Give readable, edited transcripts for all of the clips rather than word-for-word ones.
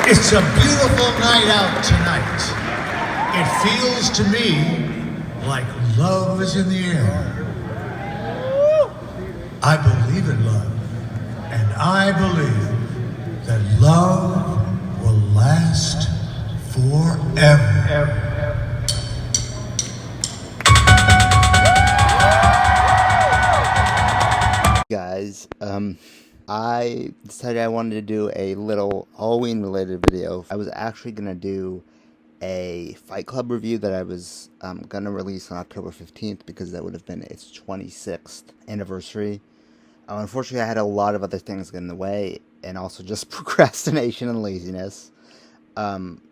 It's a beautiful night out tonight. It feels to me like love is in the air. I believe in love, and I believe that love will last forever. Guys, I decided I wanted to do a little Halloween related video. I was actually going to do a Fight Club review that I was going to release on October 15th because that would have been its 26th anniversary. Unfortunately, I had a lot of other things get in the way, and also just procrastination and laziness.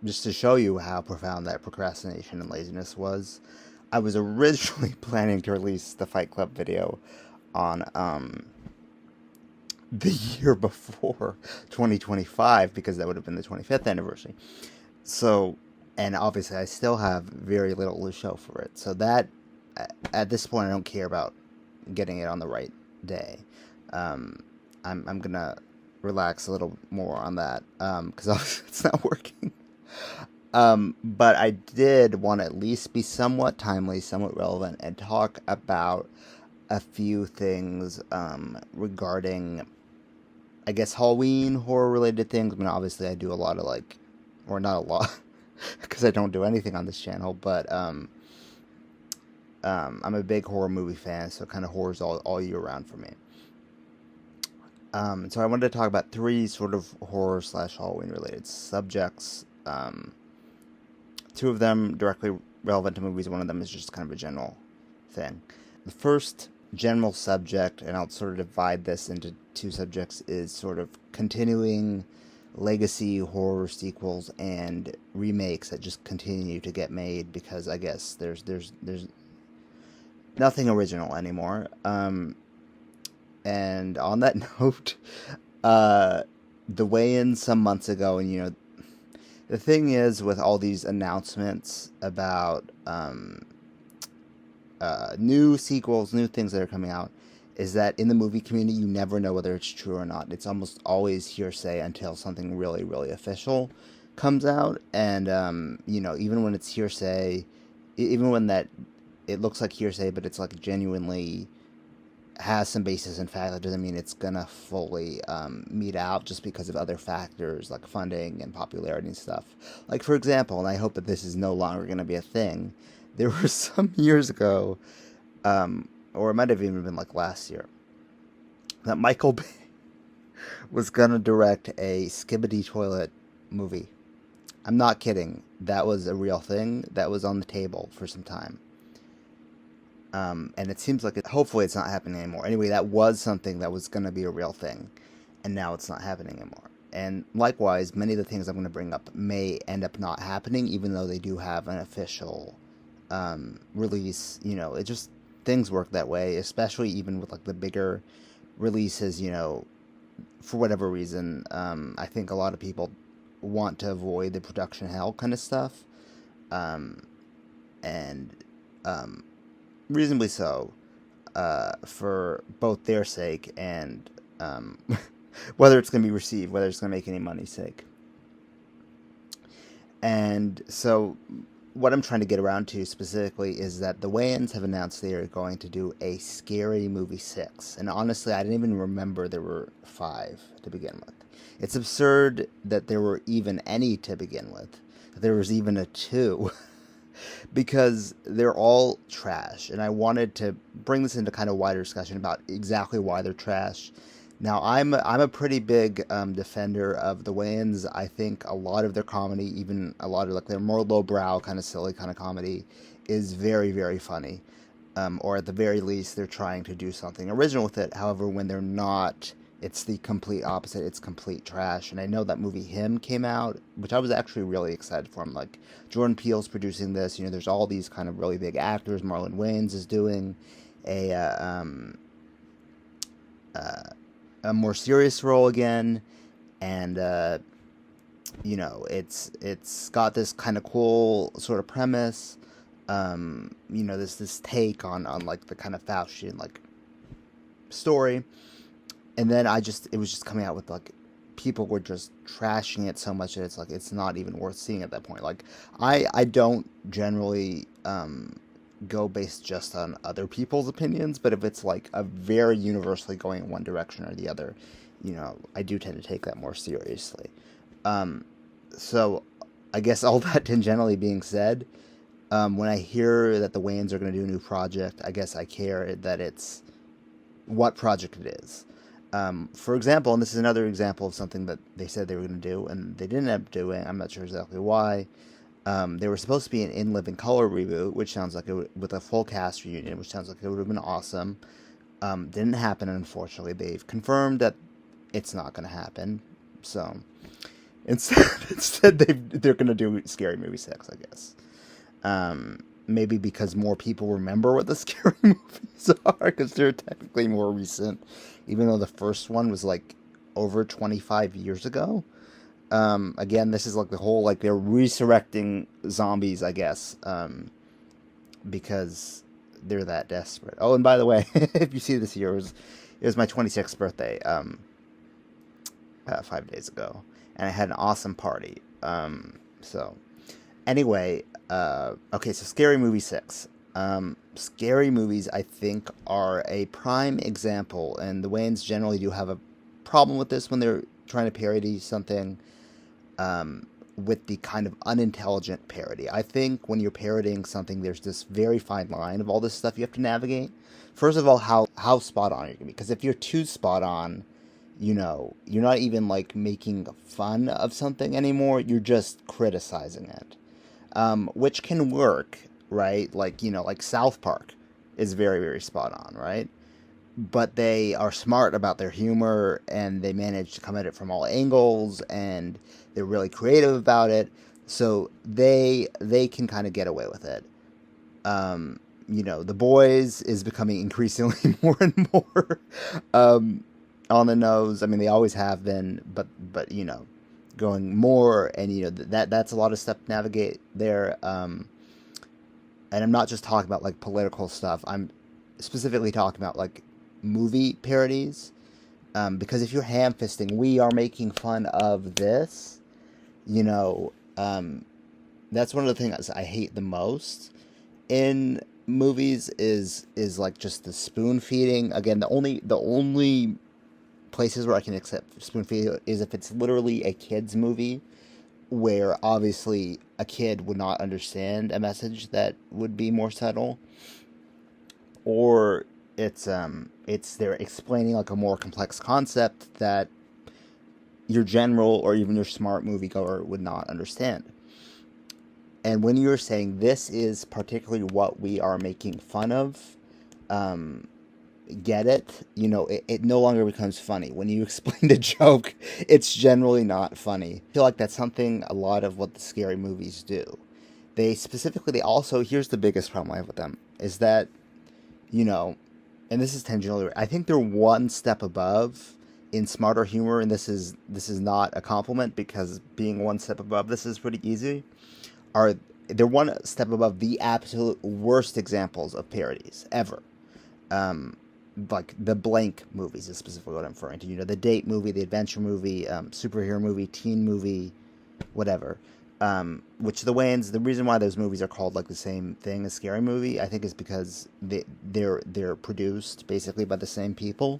Just to show you how profound that procrastination and laziness was, I was originally planning to release the Fight Club video on the year before 2025, because that would have been the 25th anniversary. So, and obviously I still have very little to show for it. So that, at this point, I don't care about getting it on the right day. I'm gonna relax a little more on that, because obviously it's not working. But I did want to at least be somewhat timely, somewhat relevant, and talk about a few things regarding, I guess, Halloween horror related things. I mean, obviously I do a lot of, like, or not a lot because I don't do anything on this channel, but I'm a big horror movie fan, so kind of horror's all year round for me. So I wanted to talk about three sort of horror / Halloween related subjects. Two of them directly relevant to movies, one of them is just kind of a general thing. The first general subject, and I'll sort of divide this into two subjects, is sort of continuing legacy horror sequels and remakes that just continue to get made because I guess there's nothing original anymore. And on that note, the weigh-in some months ago, and you know, the thing is with all these announcements about new sequels, new things that are coming out, is that in the movie community, you never know whether it's true or not. It's almost always hearsay until something really, really official comes out. And, you know, even when it's hearsay, even when that it looks like hearsay, but it's like genuinely has some basis in fact, that doesn't mean it's gonna fully meet out just because of other factors like funding and popularity and stuff. Like, for example, and I hope that this is no longer going to be a thing, there were some years ago, or it might have even been like last year, that Michael Bay was gonna direct a Skibbity Toilet movie. I'm not kidding. That was a real thing that was on the table for some time. And it seems like hopefully it's not happening anymore. Anyway, that was something that was going to be a real thing, and now it's not happening anymore. And likewise, many of the things I'm going to bring up may end up not happening, even though they do have an official release. You know, it just, things work that way, especially even with like the bigger releases. You know, for whatever reason, I think a lot of people want to avoid the production hell kind of stuff, and reasonably so, for both their sake and whether it's going to be received, whether it's going to make any money sake. And so what I'm trying to get around to specifically is that the Wayans have announced they are going to do a Scary Movie 6. And honestly, I didn't even remember there were 5 to begin with. It's absurd that there were even any to begin with. There was even a 2. Because they're all trash, and I wanted to bring this into kind of wider discussion about exactly why they're trash. Now, I'm a pretty big defender of the Wayans. I think a lot of their comedy, even a lot of like their more lowbrow, kind of silly kind of comedy, is very, very funny. Or at the very least, they're trying to do something original with it. However, when they're not, it's the complete opposite. It's complete trash. And I know that movie Him came out, which I was actually really excited for. I'm like, Jordan Peele's producing this. You know, there's all these kind of really big actors. Marlon Wayans is doing a more serious role again, and you know, it's got this kind of cool sort of premise. You know, this take on like the kind of Faustian like story. And then it was just coming out with like people were just trashing it so much that it's like it's not even worth seeing at that point. Like I don't generally go based just on other people's opinions, but if it's like a very universally going in one direction or the other, I do tend to take that more seriously. So I guess all that tangentially being said, when I hear that the Wayans are going to do a new project, I guess I care that it's what project it is. For example, and this is another example of something that they said they were going to do, and they didn't end up doing. I'm not sure exactly why. They were supposed to be an In Living Color reboot, which sounds like with a full cast reunion, which sounds like it would have been awesome. Didn't happen, unfortunately. They've confirmed that it's not going to happen. So instead they're going to do Scary Movie 6, I guess. Maybe because more people remember what the scary movies are, because they're technically more recent, even though the first one was like over 25 years ago. Again, this is like the whole, like, they're resurrecting zombies, I guess, because they're that desperate. Oh, and by the way, if you see this here, it was my 26th birthday 5 days ago, and I had an awesome party. So anyway, okay, so Scary Movie 6. Scary movies, I think, are a prime example, and the Wayans generally do have a problem with this when they're trying to parody something with the kind of unintelligent parody. I think when you're parodying something, there's this very fine line of all this stuff you have to navigate. First of all, how spot on you're going to be, because if you're too spot on, you're not even, like, making fun of something anymore, you're just criticizing it. Which can work, right? Like, like South Park is very, very spot on, right? But they are smart about their humor, and they manage to come at it from all angles, and they're really creative about it, so they can kind of get away with it. The Boys is becoming increasingly more and more on the nose. I mean, they always have been, but going more, and that's a lot of stuff to navigate there. And I'm not just talking about, like, political stuff. I'm specifically talking about, like, movie parodies, because if you're ham-fisting, we are making fun of this, that's one of the things I hate the most in movies is like just the spoon feeding. Again, the only places where I can accept spoon feeding is if it's literally a kid's movie, where obviously a kid would not understand a message that would be more subtle, or it's they're explaining, like, a more complex concept that your general or even your smart moviegoer would not understand. And when you're saying this is particularly what we are making fun of, get it? It no longer becomes funny. When you explain the joke, it's generally not funny. I feel like that's something a lot of what the scary movies do. They also, here's the biggest problem I have with them, is that, and this is tangentially, I think they're one step above in smarter humor, and this is not a compliment, because being one step above this is pretty easy. They're one step above the absolute worst examples of parodies ever. Like the blank movies is specifically what I'm referring to. The date movie, the adventure movie, superhero movie, teen movie, whatever. Which the reason why those movies are called, like, the same thing as Scary Movie, I think, is because they're produced basically by the same people.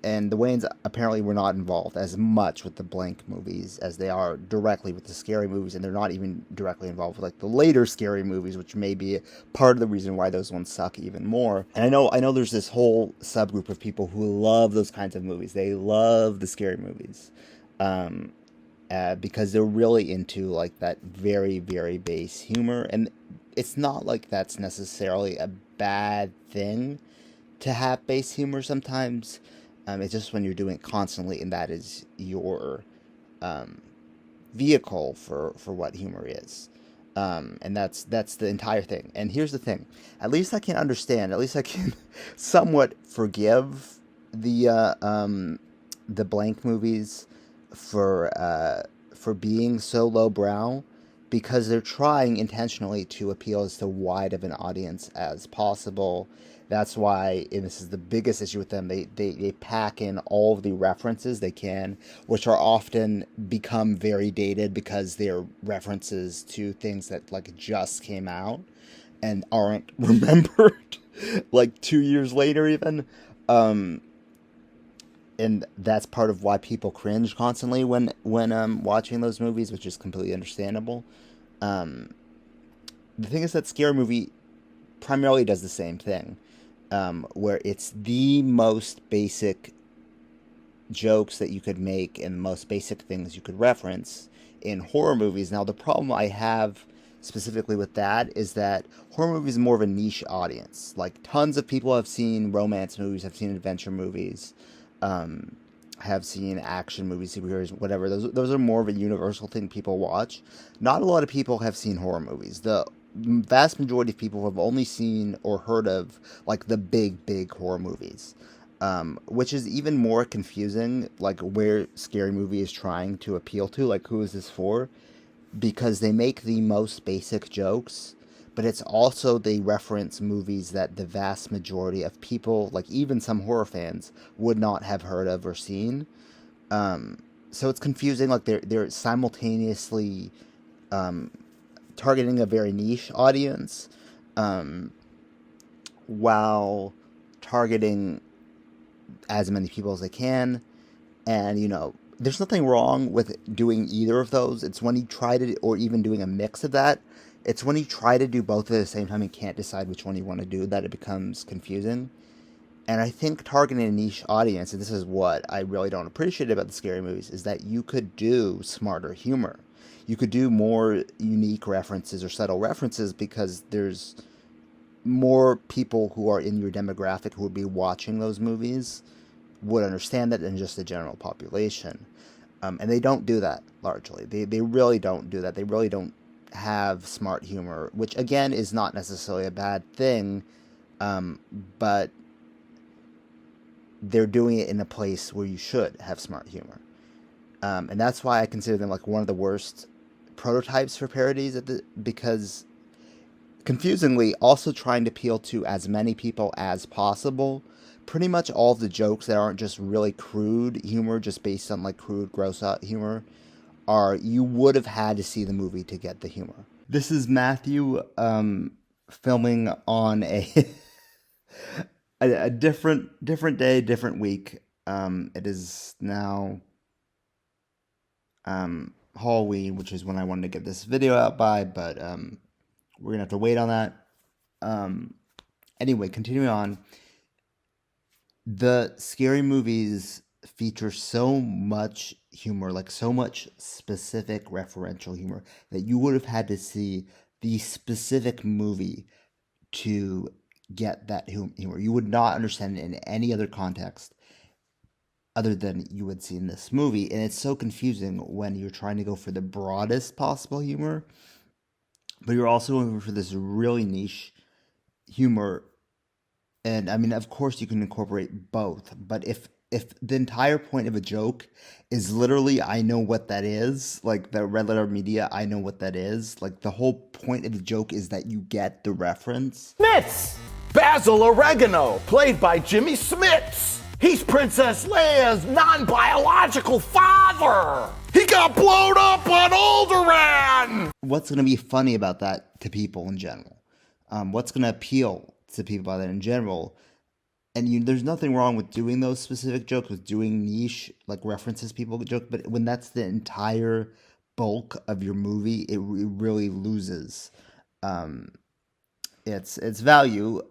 And the Wayans apparently were not involved as much with the blank movies as they are directly with the scary movies, and they're not even directly involved with, like, the later scary movies, which may be part of the reason why those ones suck even more. And I know there's this whole subgroup of people who love those kinds of movies. They love the scary movies. Because they're really into, like, that very, very base humor. And it's not like that's necessarily a bad thing to have base humor sometimes. It's just when you're doing it constantly, and that is your vehicle for what humor is. And that's the entire thing. And here's the thing. At least I can somewhat forgive the blank movies for being so lowbrow, because they're trying intentionally to appeal as to wide of an audience as possible. That's why, and this is the biggest issue with them, they pack in all of the references they can, which are often become very dated because they're references to things that like just came out and aren't remembered like 2 years later even. Um, and that's part of why people cringe constantly when watching those movies, which is completely understandable. Um, the thing is that Scary Movie primarily does the same thing, where it's the most basic jokes that you could make and the most basic things you could reference in horror movies. Now, the problem I have specifically with that is that horror movies are more of a niche audience. Like, tons of people have seen romance movies, have seen adventure movies, um, have seen action movies, superheroes, whatever. Those are more of a universal thing people watch. Not a lot of people have seen horror movies. The vast majority of people have only seen or heard of like the big horror movies, which is even more confusing. Like where Scary Movie is trying to appeal to, like who is this for? Because they make the most basic jokes, but it's also they reference movies that the vast majority of people, like even some horror fans, would not have heard of or seen. So it's confusing. Like they're simultaneously um, targeting a very niche audience, um, while targeting as many people as they can. And, there's nothing wrong with doing either of those. It's when you try to, or even doing a mix of that, it's when you try to do both at the same time and can't decide which one you want to do that it becomes confusing. And I think targeting a niche audience, and this is what I really don't appreciate about the scary movies, is that you could do smarter humor. You could do more unique references or subtle references because there's more people who are in your demographic who would be watching those movies would understand that than just the general population. And they don't do that largely. They really don't do that. They really don't have smart humor, which again is not necessarily a bad thing, but they're doing it in a place where you should have smart humor. And that's why I consider them like one of the worst prototypes for parodies because confusingly also trying to appeal to as many people as possible. Pretty much all of the jokes that aren't just really crude humor, just based on like crude, gross out humor, are you would have had to see the movie to get the humor. This is Matthew filming on a a different day, different week. It is now Halloween, which is when I wanted to get this video out by, but we're gonna have to wait on that. Anyway, continuing on. The scary movies feature so much humor, like so much specific referential humor, that you would have had to see the specific movie to get that humor. You would not understand it in any other context other than you would see in this movie. And it's so confusing when you're trying to go for the broadest possible humor, but you're also going for this really niche humor. And I mean, of course, you can incorporate both. But if the entire point of a joke is literally, I know what that is, like the red letter media, I know what that is. Like the whole point of the joke is that you get the reference. Smits! Basil Oregano, played by Jimmy Smits. He's Princess Leia's non-biological father. He got blown up on Alderaan. What's going to be funny about that to people in general? What's going to appeal to people about that in general? And there's nothing wrong with doing those specific jokes, with doing niche like references people joke, but when that's the entire bulk of your movie, it really loses its value.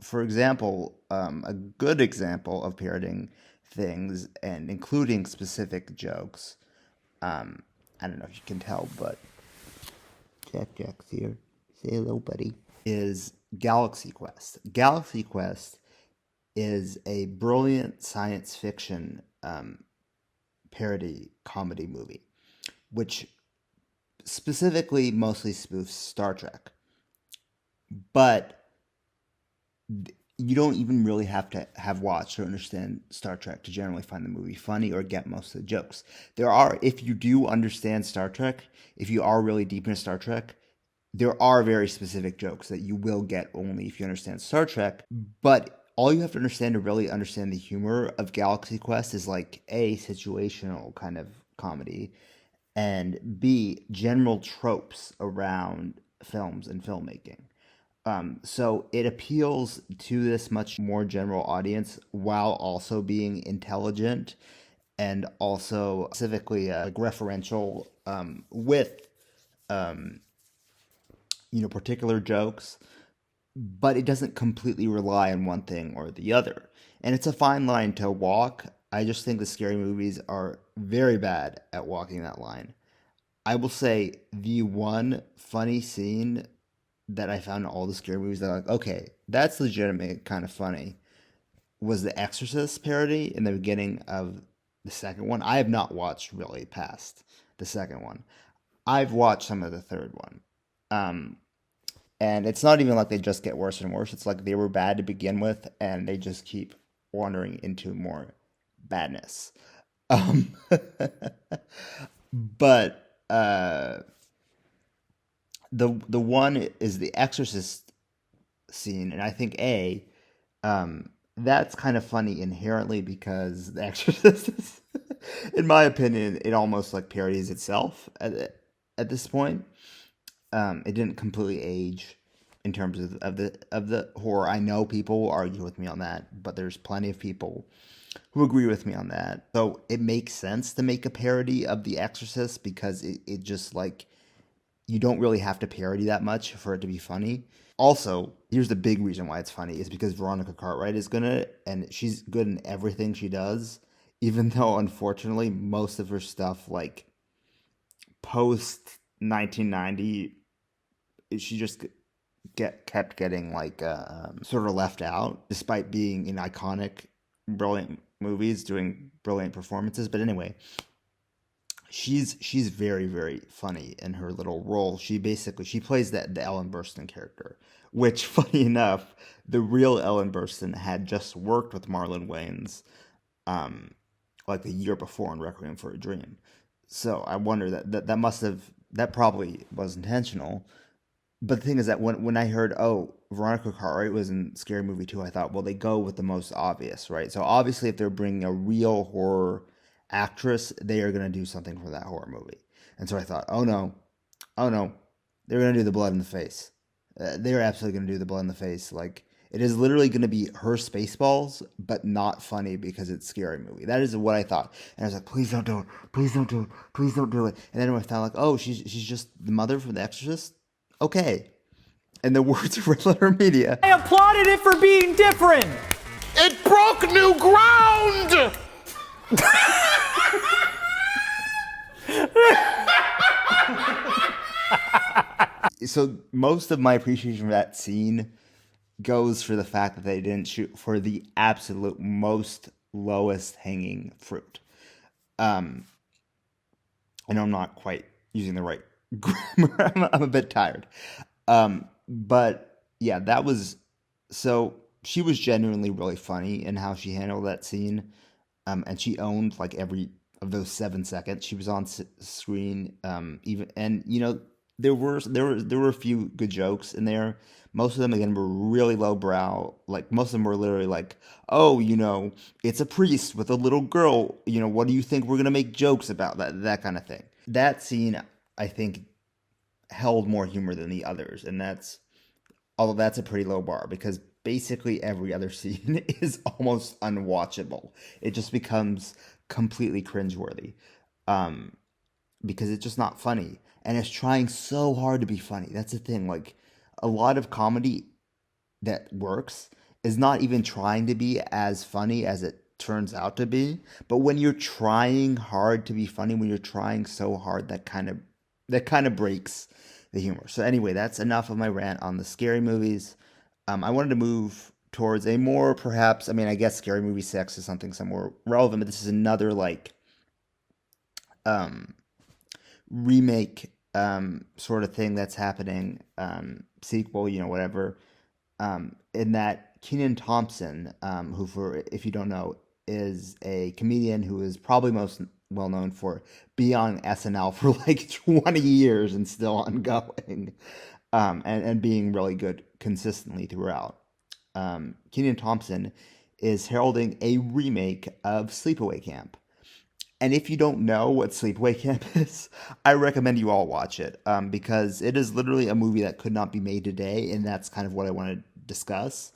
For example, a good example of parodying things and including specific jokes. I don't know if you can tell, but Jack's here. Say hello, buddy. Is Galaxy Quest. Galaxy Quest is a brilliant science fiction parody comedy movie, which specifically mostly spoofs Star Trek. But you don't even really have to have watched or understand Star Trek to generally find the movie funny or get most of the jokes. If you do understand Star Trek, if you are really deep into Star Trek, there are very specific jokes that you will get only if you understand Star Trek, but all you have to understand to really understand the humor of Galaxy Quest is like A, situational kind of comedy, and B, general tropes around films and filmmaking. So it appeals to this much more general audience while also being intelligent and also specifically like referential with particular jokes, but it doesn't completely rely on one thing or the other. And it's a fine line to walk. I just think the scary movies are very bad at walking that line. I will say the one funny scene that I found in all the scary movies that I'm like, okay, that's legitimate kind of funny, was the Exorcist parody in the beginning of the second one. I have not watched really past the second one. I've watched some of the third one. And it's not even like they just get worse and worse. It's like they were bad to begin with, and they just keep wandering into more badness. But the one is the Exorcist scene, and I think that's kind of funny inherently because the Exorcist is, in my opinion, it almost like parodies itself at this point. It didn't completely age in terms of the horror. I know people argue with me on that, but there's plenty of people who agree with me on that. So it makes sense to make a parody of The Exorcist because it just like, you don't really have to parody that much for it to be funny. Also, here's the big reason why it's funny is because Veronica Cartwright is gonna, and she's good in everything she does, even though unfortunately most of her stuff like post 1990, she just kept getting like sort of left out, despite being in iconic, brilliant movies, doing brilliant performances. But anyway, she's very, very funny in her little role. She plays the Ellen Burstyn character, which, funny enough, the real Ellen Burstyn had just worked with Marlon Wayans like the year before in Requiem for a Dream. So I wonder that probably was intentional. But the thing is that when I heard, Veronica Cartwright was in Scary Movie 2, I thought, well, they go with the most obvious, right? So obviously if they're bringing a real horror actress, they are going to do something for that horror movie. And so I thought, oh no, they're going to do the blood in the face. They're absolutely going to do the blood in the face. Like, it is literally going to be her Spaceballs, but not funny because it's a Scary Movie. That is what I thought. And I was like, please don't do it. Please don't do it. Please don't do it. And then I found like, oh, she's just the mother from The Exorcist? Okay. And the words of Red Letter Media. I applauded it for being different. It broke new ground! So most of my appreciation for that scene goes for the fact that they didn't shoot for the absolute most lowest hanging fruit. I know I'm not quite using the right grammar. I'm a bit tired. But yeah, so she was genuinely really funny in how she handled that scene. And she owned like every of those 7 seconds she was on screen. There were a few good jokes in there. Most of them again were really lowbrow. Like most of them were literally like, oh, it's a priest with a little girl. What do you think we're gonna make jokes about? That kind of thing. That scene, I think, held more humor than the others, and although that's a pretty low bar because basically every other scene is almost unwatchable. It just becomes completely cringeworthy because it's just not funny. And it's trying so hard to be funny. That's the thing. Like, a lot of comedy that works is not even trying to be as funny as it turns out to be. But when you're trying hard to be funny, when you're trying so hard, that kind of breaks the humor. So anyway, that's enough of my rant on the scary movies. I wanted to move towards a more, perhaps, I guess Scary Movie 6 is something somewhere relevant, but this is another like remake sort of thing that's happening, sequel, whatever, in that Kenan Thompson, who, if you don't know, is a comedian who is probably most well known for being on SNL for like 20 years and still ongoing. and being really good consistently throughout. Kenan Thompson is heralding a remake of Sleepaway Camp. And if you don't know what Sleepaway Camp is, I recommend you all watch it, because it is literally a movie that could not be made today, and that's kind of what I want to discuss.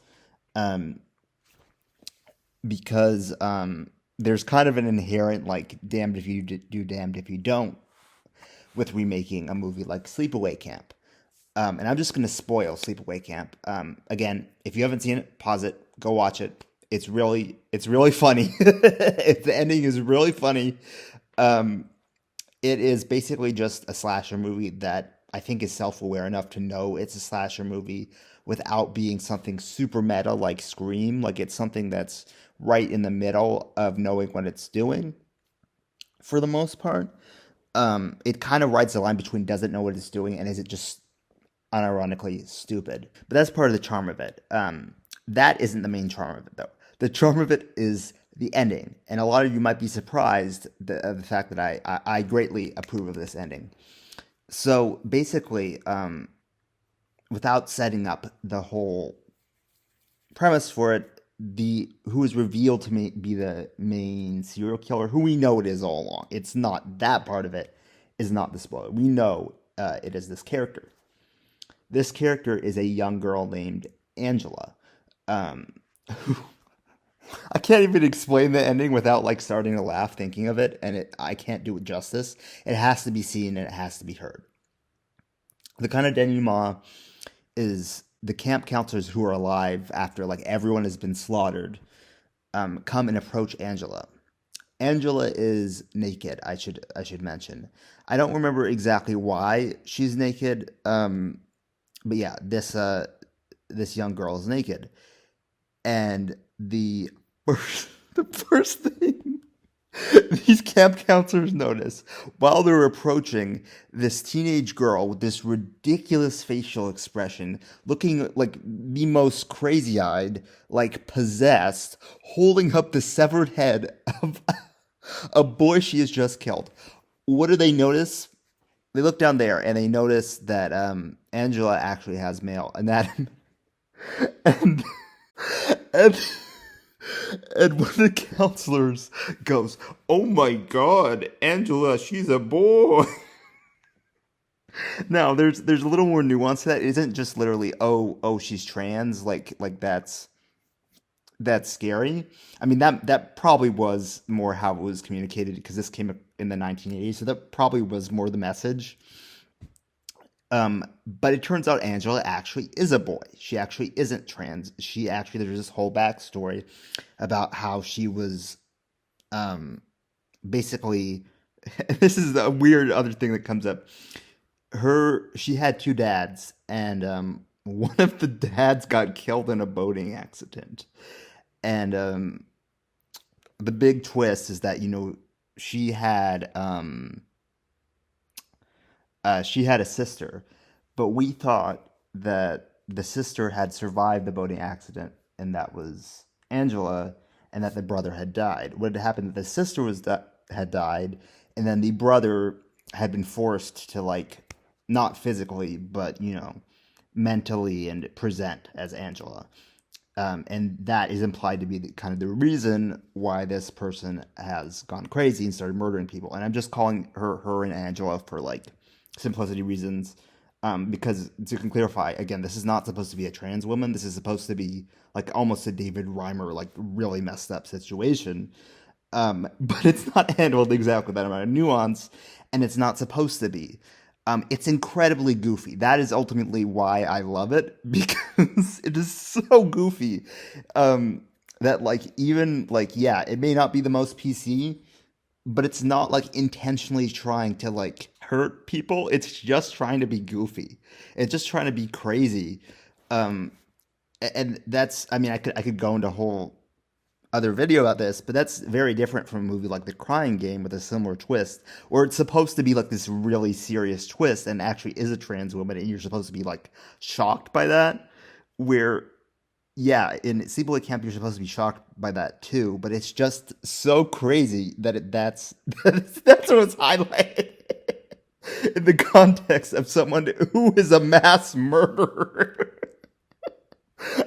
Because there's kind of an inherent, like, damned if you do, damned if you don't, with remaking a movie like Sleepaway Camp. And I'm just going to spoil Sleepaway Camp. Again, if you haven't seen it, pause it, go watch it. It's really funny. The ending is really funny. It is basically just a slasher movie that I think is self-aware enough to know it's a slasher movie without being something super meta like Scream. Like, it's something that's right in the middle of knowing what it's doing for the most part. It kind of rides the line between doesn't know what it's doing and is it just unironically stupid. But that's part of the charm of it. That isn't the main charm of it, though. The charm of it is the ending. And a lot of you might be surprised of the fact that I greatly approve of this ending. So basically, without setting up the whole premise for it, who is revealed to be the main serial killer, who we know it is all along. It's not that part of it is not the spoiler. We know it is this character. This character is a young girl named Angela. I can't even explain the ending without like starting to laugh thinking of it, and I can't do it justice. It has to be seen and it has to be heard. The kind of denouement is the camp counselors who are alive after like everyone has been slaughtered come and approach Angela. Angela is naked, I should mention. I don't remember exactly why she's naked, but yeah, this young girl is naked. And the first thing these camp counselors notice while they're approaching this teenage girl with this ridiculous facial expression, looking like the most crazy-eyed, like possessed, holding up the severed head of a boy she has just killed. What do they notice? They look down there and they notice that Angela actually has male anatomy. And one of the counselors goes, "Oh my God, Angela, she's a boy." Now, there's a little more nuance to that. It isn't just literally, oh, she's trans. Like that's scary. I mean, that probably was more how it was communicated because this came up in the 1980s, so that probably was more the message. But it turns out Angela actually is a boy. She actually isn't trans. There's this whole backstory about how she was, basically, this is a weird other thing that comes up. She had two dads, and, one of the dads got killed in a boating accident. And, the big twist is that, she had a sister, but we thought that the sister had survived the boating accident, and that was Angela, and that the brother had died. What had happened, the sister had died, and then the brother had been forced to, like, not physically, but, mentally and present as Angela. And that is implied to be kind of the reason why this person has gone crazy and started murdering people. And I'm just calling her and Angela for, like, simplicity reasons, because to clarify, again, this is not supposed to be a trans woman. This is supposed to be like almost a David Reimer, like really messed up situation. But it's not handled exactly that amount of nuance, and it's not supposed to be. It's incredibly goofy. That is ultimately why I love it, because it is so goofy that like even like, yeah, it may not be the most PC, but it's not like intentionally trying to like hurt people. It's just trying to be goofy. It's just trying to be crazy. And that's, I mean, I could go into a whole other video about this, but that's very different from a movie like The Crying Game with a similar twist, where it's supposed to be like this really serious twist and actually is a trans woman, and you're supposed to be like shocked by that. Where, yeah, in Sleepaway Camp, you're supposed to be shocked by that too, but it's just so crazy that that's what's highlighted. in the context of someone who is a mass murderer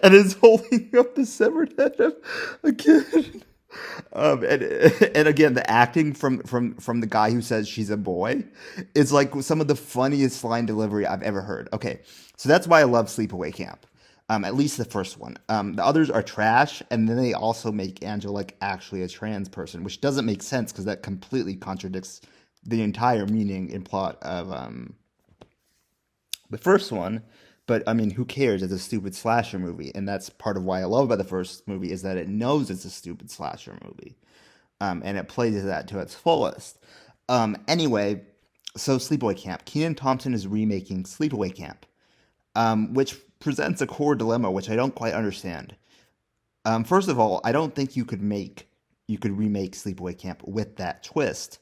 and is holding up the severed head of a kid. And again, the acting from the guy who says she's a boy is like some of the funniest line delivery I've ever heard. Okay, so that's why I love Sleepaway Camp. At least the first one. The others are trash, and then they also make Angela like actually a trans person, which doesn't make sense because that completely contradicts the entire meaning and plot of the first one. But I mean, who cares? It's a stupid slasher movie, and that's part of why I love about the first movie is that it knows it's a stupid slasher movie, and it plays that to its fullest. Anyway, so Sleepaway Camp. Kenan Thompson is remaking Sleepaway Camp, which presents a core dilemma which I don't quite understand. First of all, I don't think you could remake Sleepaway Camp with that twist,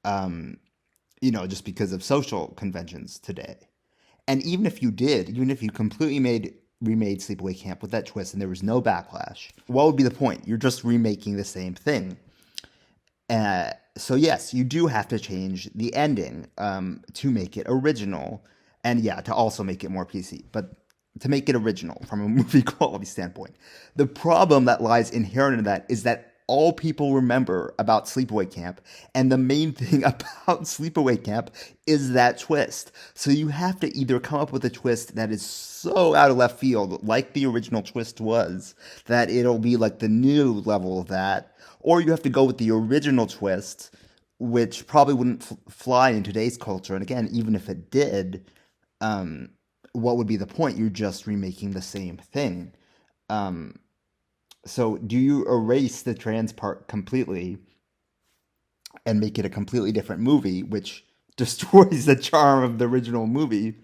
just because of social conventions today. And even if you completely remade Sleepaway Camp with that twist and there was no backlash, what would be the point? You're just remaking the same thing. So yes, you do have to change the ending to make it original, and yeah, to also make it more PC, but to make it original from a movie quality standpoint. The problem that lies inherent in that is that all people remember about Sleepaway Camp, and the main thing about Sleepaway Camp is that twist. So you have to either come up with a twist that is so out of left field, like the original twist was, that it'll be like the new level of that, or you have to go with the original twist, which probably wouldn't fly in today's culture. And again, even if it did, what would be the point? You're just remaking the same thing. So do you erase the trans part completely and make it a completely different movie, which destroys the charm of the original movie?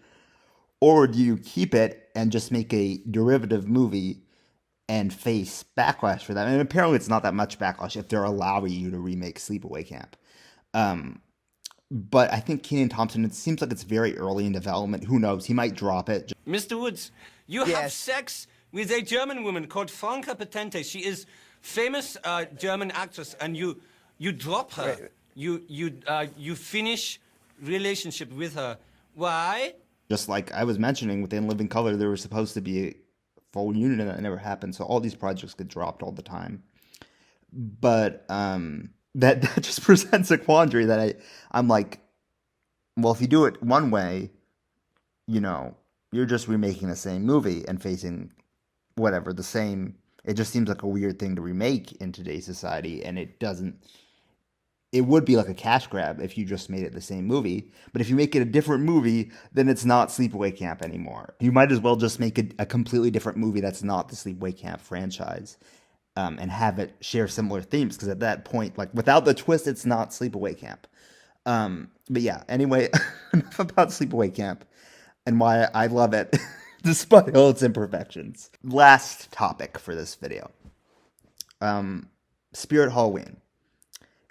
Or do you keep it and just make a derivative movie and face backlash for that? And apparently it's not that much backlash if they're allowing you to remake Sleepaway Camp. But I think Kenan Thompson, it seems like it's very early in development. Who knows? He might drop it. Mr. Woods, you have sex with a German woman called Franca Potente. She is famous German actress, and you drop her. You finish relationship with her. Why? Just like I was mentioning with In Living Color, there was supposed to be a full unit and that never happened. So all these projects get dropped all the time. But that just presents a quandary that I'm like, well, if you do it one way, you're just remaking the same movie and facing whatever the same. It just seems like a weird thing to remake in today's society, and it would be like a cash grab if you just made it the same movie. But if you make it a different movie, then it's not Sleepaway Camp anymore. You might as well just make a completely different movie that's not the Sleepaway Camp franchise, and have it share similar themes, because at that point, like, without the twist, it's not Sleepaway Camp. But yeah, anyway, enough about Sleepaway Camp and why I love it despite all its imperfections. Last topic for this video. Spirit Halloween.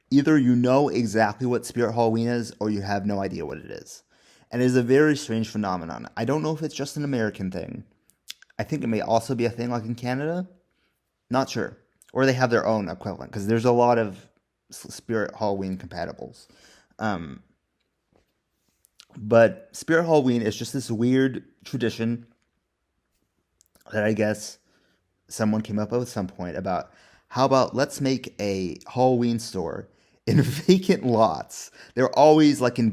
Either you know exactly what Spirit Halloween is, or you have no idea what it is. And it is a very strange phenomenon. I don't know if it's just an American thing. I think it may also be a thing like in Canada. Not sure. Or they have their own equivalent, because there's a lot of Spirit Halloween compatibles. But Spirit Halloween is just this weird tradition that I guess someone came up with at some point about, how about let's make a Halloween store in vacant lots. They're always like in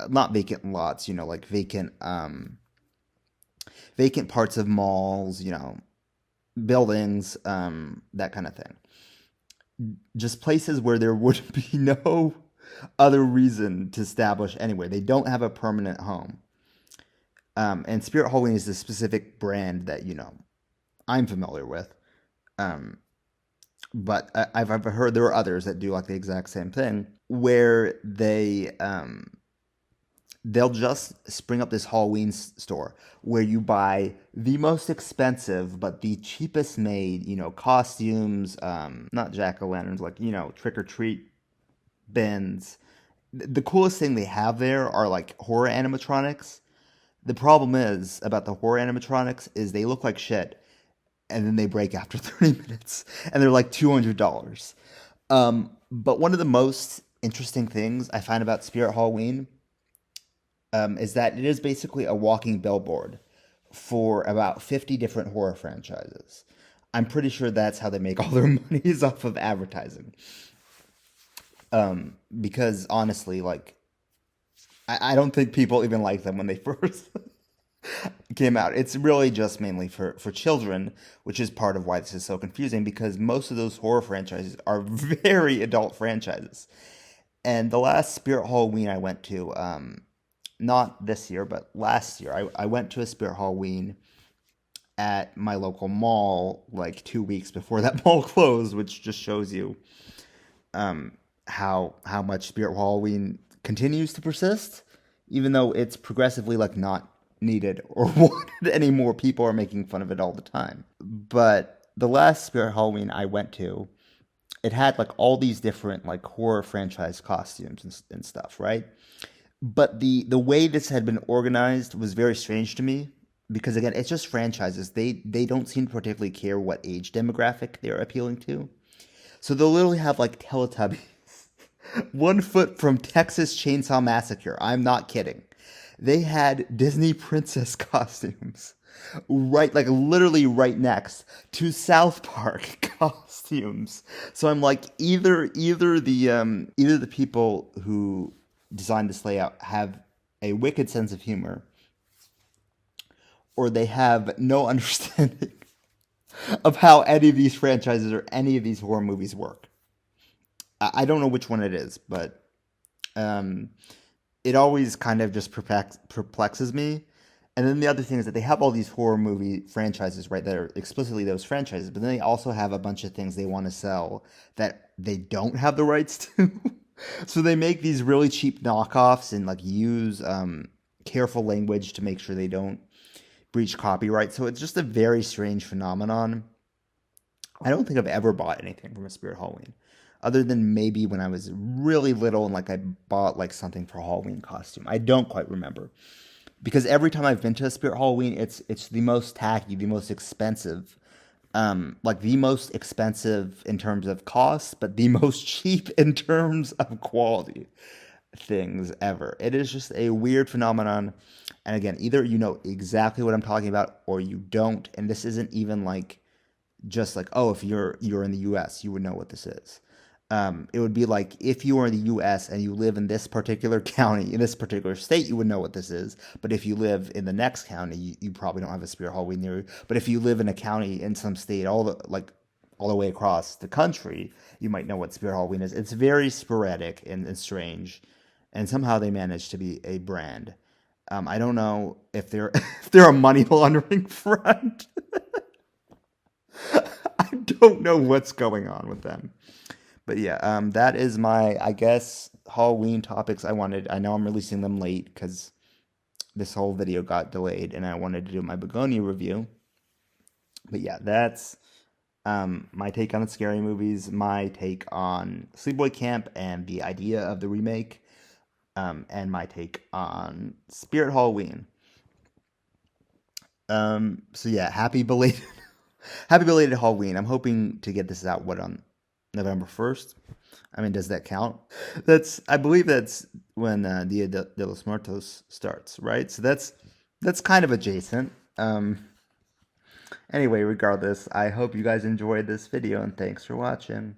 not vacant lots, like vacant parts of malls, buildings, that kind of thing. Just places where there would be no other reason to establish anywhere. They don't have a permanent home. And Spirit Halloween is a specific brand that, I'm familiar with. But I've heard there are others that do like the exact same thing, where they'll just spring up this Halloween store where you buy the most expensive but the cheapest made, costumes, not jack-o'-lanterns, like, trick-or-treat bins. The coolest thing they have there are like horror animatronics. The problem is about the horror animatronics is they look like shit, and then they break after 30 minutes, and they're like $200. But one of the most interesting things I find about Spirit Halloween is that it is basically a walking billboard for about 50 different horror franchises. I'm pretty sure that's how they make all their money is off of advertising. Because honestly, like, I don't think people even liked them when they first came out. It's really just mainly for children, which is part of why this is so confusing, because most of those horror franchises are very adult franchises. And the last Spirit Halloween I went to, not this year, but last year, I went to a Spirit Halloween at my local mall like 2 weeks before that mall closed, which just shows you how much Spirit Halloween continues to persist, even though it's progressively like not needed or wanted anymore. People are making fun of it all the time. But the last Spirit Halloween I went to, it had like all these different like horror franchise costumes and stuff, right? But the way this had been organized was very strange to me, because again, it's just franchises. They don't seem to particularly care what age demographic they're appealing to. So they'll literally have like Teletubbies 1 foot from Texas Chainsaw Massacre. I'm not kidding. They had Disney princess costumes right, like literally right next to South Park costumes. So I'm like, either the people who designed this layout have a wicked sense of humor, or they have no understanding of how any of these franchises or any of these horror movies work. I don't know which one it is, but it always kind of just perplexes me. And then the other thing is that they have all these horror movie franchises, right, that are explicitly those franchises, but then they also have a bunch of things they want to sell that they don't have the rights to. So they make these really cheap knockoffs and like use careful language to make sure they don't breach copyright. So it's just a very strange phenomenon. I don't think I've ever bought anything from a Spirit Halloween, other than maybe when I was really little and like I bought like something for a Halloween costume. I don't quite remember, because every time I've been to a Spirit Halloween, it's the most tacky, the most expensive, like the most expensive in terms of cost, but the most cheap in terms of quality things ever. It is just a weird phenomenon. And again, either you know exactly what I'm talking about or you don't. And this isn't even like just like, oh, if you're in the US, you would know what this is. It would be like if you were in the US and you live in this particular county, in this particular state, you would know what this is. But if you live in the next county, you probably don't have a Spirit Halloween near you. But if you live in a county in some state all the way across the country, you might know what Spirit Halloween is. It's very sporadic and strange. And somehow they managed to be a brand. I don't know if they're a money laundering front. I don't know what's going on with them. But yeah, that is my, I guess, Halloween topics I wanted. I know I'm releasing them late because this whole video got delayed and I wanted to do my Begonia review. But yeah, that's my take on the scary movies, my take on Sleepaway Camp and the idea of the remake, and my take on Spirit Halloween. So yeah, happy belated Halloween. I'm hoping to get this out, on November 1st. I mean, does that count? I believe that's when Dia de los Muertos starts, right? So that's kind of adjacent. Anyway, regardless, I hope you guys enjoyed this video and thanks for watching.